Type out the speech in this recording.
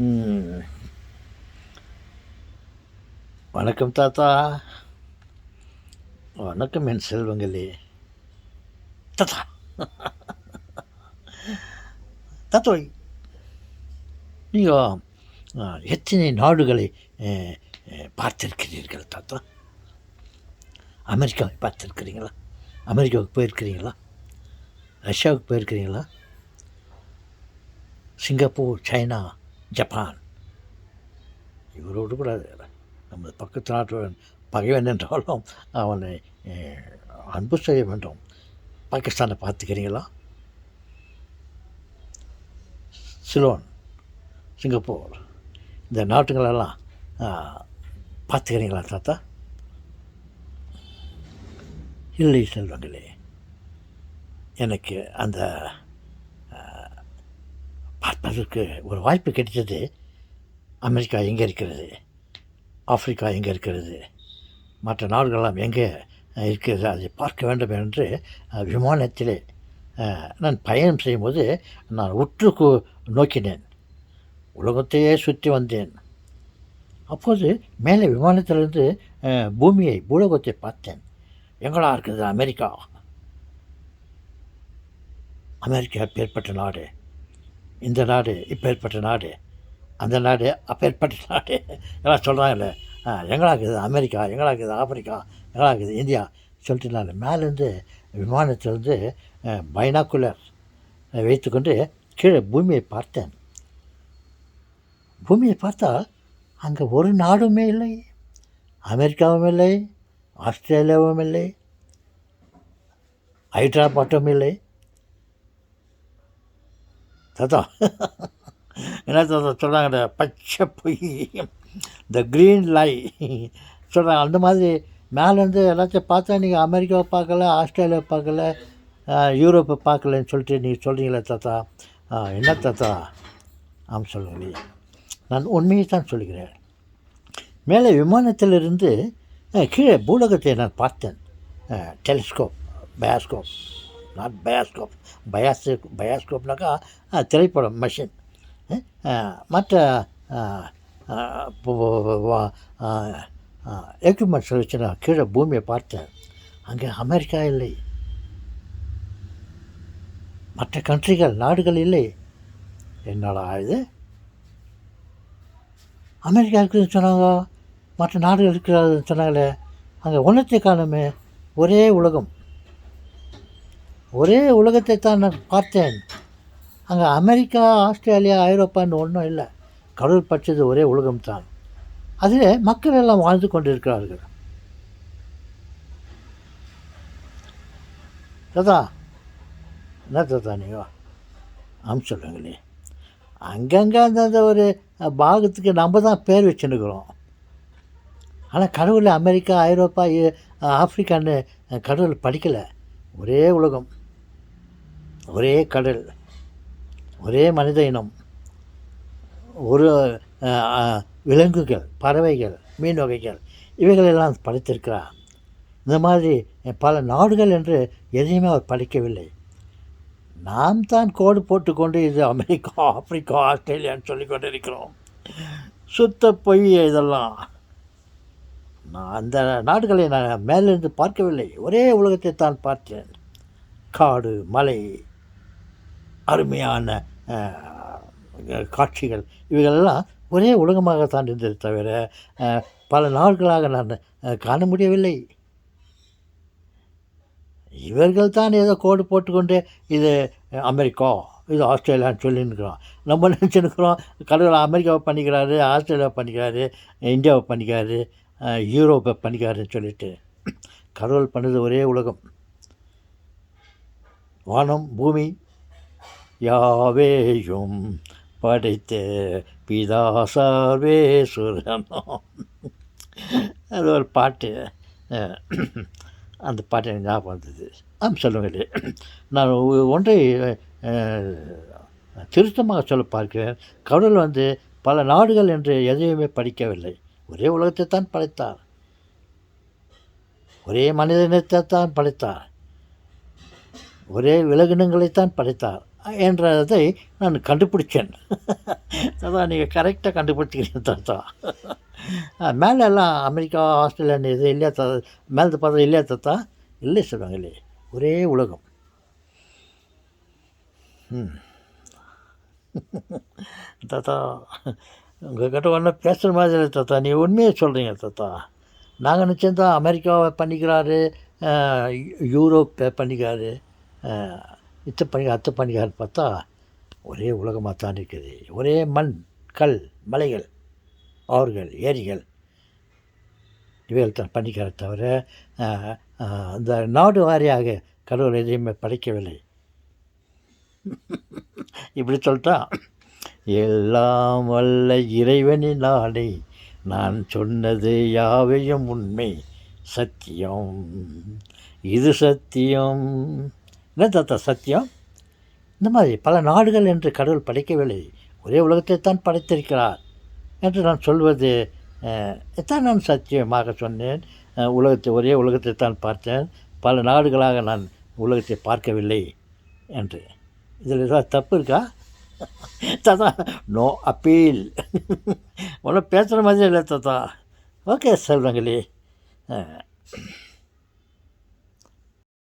ம். வணக்கம் தாத்தா. வணக்கம் என் செல்வங்களே. தாத்தா தாத்தோய் நீங்கள் எத்தனை நாடுகளை பார்த்திருக்கிறீர்கள் தாத்தா? அமெரிக்காவை பார்த்துருக்கிறீங்களா? அமெரிக்காவுக்கு போயிருக்கிறீங்களா? ரஷ்யாவுக்கு போயிருக்கிறீங்களா? Singapore, China, Japan. இவரோடு கூட நமது பக்கத்து நாட்டுடன் பகைவன் என்றாலும் அவனை அன்பு செய்ய வேண்டும். பாகிஸ்தானை பார்த்துக்கிறீங்களா? சிலோன், சிங்கப்பூர், இந்த நாட்டுகளெல்லாம் பார்த்துக்கிறீங்களா தாத்தா? இல்லை செல்வங்களே, எனக்கு அந்த பார்ப்பதற்கு ஒரு வாய்ப்பு கிடைத்தது. அமெரிக்கா எங்கே இருக்கிறது, ஆப்பிரிக்கா எங்கே இருக்கிறது, மற்ற நாடுகளெல்லாம் எங்கே இருக்கிறது, அதை பார்க்க வேண்டும் என்று விமானத்திலே நான் பயணம் செய்யும்போது நான் உற்று நோக்கினேன். உலகத்தையே சுற்றி வந்தேன். அப்போது மேலே விமானத்திலிருந்து பூமியை, பூலோகத்தை பார்த்தேன். எங்கடா இருக்குது அமெரிக்கா? அமெரிக்கா அப்பேற்பட்ட நாடு, இந்த நாடு இப்பேற்பட்ட நாடு, அந்த நாடு அப்பேற்பட்ட நாடு எல்லாம் சொல்கிறாங்கல்ல. எங்களாக்குது அமெரிக்கா, எங்களாக்குது ஆப்பிரிக்கா, எங்களாக்குது இந்தியா சொல்லிட்டு நான் மேலேருந்து விமானத்திலேருந்து பைனாக்குலர் வைத்துக்கொண்டு கீழே பூமியை பார்த்தேன். பூமியை பார்த்தால் அங்கே ஒரு நாடுமே இல்லை. அமெரிக்காவும் இல்லை, ஆஸ்திரேலியாவும் இல்லை, ஹைதராபாத்தும் இல்லை. தாத்தா என்ன தாத்தா சொல்கிறாங்க, பச்சை பொய், த க்ரீன் லை சொல்கிறாங்க. அந்த மாதிரி மேலேருந்து எல்லாத்தையும் பார்த்தா நீங்கள் அமெரிக்காவை பார்க்கல, ஆஸ்திரேலியாவை பார்க்கல, யூரோப்பை பார்க்கலன்னு சொல்லிட்டு நீங்கள் சொல்கிறீங்களே தாத்தா. என்ன தாத்தா? ஆமாம் சொல்லுங்களே, நான் உண்மையை தான் சொல்கிறேன். மேலே விமானத்திலிருந்து கீழே பூலோகத்தை நான் பார்த்தேன். டெலிஸ்கோப், பயாஸ்கோப், நாட் பயாஸ்கோப், பயாஸ்கோப்னாக்கா திரைப்படம் மிஷின். மற்ற எக்யூப்மெண்ட்ஸ் வச்சு நான் கீழே பூமியை பார்த்தேன். அங்கே அமெரிக்கா இல்லை, மற்ற கண்ட்ரிகள், நாடுகள் இல்லை. என்னடா இது, அமெரிக்கா இருக்குதுன்னு சொன்னாங்க, மற்ற நாடுகள் இருக்கிறாருன்னு சொன்னாங்களே, அங்கே ஒன்றத்தை காணுமே. ஒரே உலகம், ஒரே உலகத்தை தான் நான் பார்த்தேன். அங்கே அமெரிக்கா, ஆஸ்திரேலியா, ஐரோப்பான்னு ஒன்றும் இல்லை. கடவுள் படைச்சது ஒரே உலகம்தான். அதில் மக்கள் எல்லாம் வாழ்ந்து கொண்டு இருக்கிறார்கள். தாத்தா என்ன தாத்தா நீங்கள் ஆம் சொல்லுங்களே. அங்கங்கே அந்த ஒரு பாகத்துக்கு நம்ம தான் பேர் வச்சுன்னுக்கிறோம். ஆனால் கடவுள் அமெரிக்கா, ஐரோப்பா, ஆப்பிரிக்கான்னு கடவுள் படிக்கலை. ஒரே உலகம், ஒரே கடல், ஒரே மனித இனம், ஒரு விலங்குகள், பறவைகள், மீன் வகைகள், இவைகளெல்லாம் படைத்திருக்கிறார். இந்த மாதிரி பல நாடுகள் என்று எதையுமே அவர் படைக்கவில்லை. நாம் தான் கோடு போட்டுக்கொண்டு இது அமெரிக்கா, ஆப்பிரிக்கா, ஆஸ்திரேலியான்னு சொல்லி கொண்டு இருக்கிறோம். சுத்த பொய் இதெல்லாம். நான் அந்த நாடுகளை நான் மேலிருந்து பார்க்கவில்லை, ஒரே உலகத்தை தான் பார்த்தேன். காடு, மலை, அருமையான காட்சிகள், இவைகளெல்லாம் ஒரே உலகமாகத்தான் இருந்தது தவிர பல நாட்களாக நான் காண முடியவில்லை. இவர்கள் தான் ஏதோ கோடு போட்டுக்கொண்டு இது அமெரிக்கா, இது ஆஸ்திரேலியான்னு சொல்லின்னுக்கிறோம். நம்ம நினச்சிருக்கிறோம் கடவுள் அமெரிக்காவை பண்ணிக்கிறாரு, ஆஸ்திரேலியாவை பண்ணிக்கிறாரு, இந்தியாவை பண்ணிக்கிறாரு, யூரோப்பை பண்ணிக்கிறாருன்னு சொல்லிட்டு. கடவுள் பண்ணது ஒரே உலகம். வானம், பூமி யாவேயும் படைத்த பிதா சர்வேஸ்வரனோ. அது ஒரு பாட்டு. அந்த பாட்டு எனக்கு ஞாபகம் வந்தது. சொல்லுங்களே. நான் ஒன்றை திருத்தமாக சொல்ல பார்க்கிறேன். கடவுள் பல நாடுகள் என்று எதையுமே படிக்கவில்லை. ஒரே உலகத்தை தான் படைத்தார், ஒரே மனித இனத்தை தான் படைத்தார், ஒரே விலங்கினங்களைத்தான் படைத்தார். என்றதை நான் கண்டுபிடிச்சேன். அதான் நீங்கள் கரெக்டாக கண்டுபிடிச்சிக்கிறீங்க தாத்தா. மேலே எல்லாம் அமெரிக்கா, ஆஸ்திரேலியான்னு இது இல்லையா மேலே பார்த்தா இல்லையா தாத்தா? இல்லை சொல்லுவாங்களே, ஒரே உலகம். தாத்தா உங்கள்கிட்ட ஒன்றும் பேசுகிற மாதிரி இல்லை தாத்தா, நீ உண்மையை சொல்கிறீங்க தாத்தா. நாங்கள் நினச்சிருந்தா அமெரிக்காவை பண்ணிக்கிறாரு, யூரோப்பை பண்ணிக்கிறாரு, இத்தை பண்ணிக்க அத்தை பண்ணிக்காருன்னு பார்த்தா ஒரே உலகமாக தான் இருக்குது. ஒரே மண், கல், மலைகள், ஆறுகள், ஏரிகள், இவைகள் தான் பண்ணிக்கிறார் தவிர அந்த நாடு வாரியாக கடவுள் எதையுமே படைக்கவில்லை. இப்படி சொல்லிட்டா, எல்லாம் வல்ல இறைவனின் நாடை நான் சொன்னது யாவையும் உண்மை சத்தியம், இது சத்தியம். என்ன தாத்தா சத்தியம்? இந்த மாதிரி பல நாடுகள் என்று கடவுள் படைக்கவில்லை, ஒரே உலகத்தை தான் படைத்திருக்கிறார் என்று நான் சொல்வது தான் நான் சத்தியமாக சொன்னேன். ஒரே உலகத்தை தான் பார்த்தேன், பல நாடுகளாக நான் உலகத்தை பார்க்கவில்லை என்று. இதில் ஏதாவது தப்பு இருக்கா தாத்தா? No appeal. ஒன்றும் பேசுகிற மாதிரி இல்லை தாத்தா. ஓகே சொல்கிறாங்களே.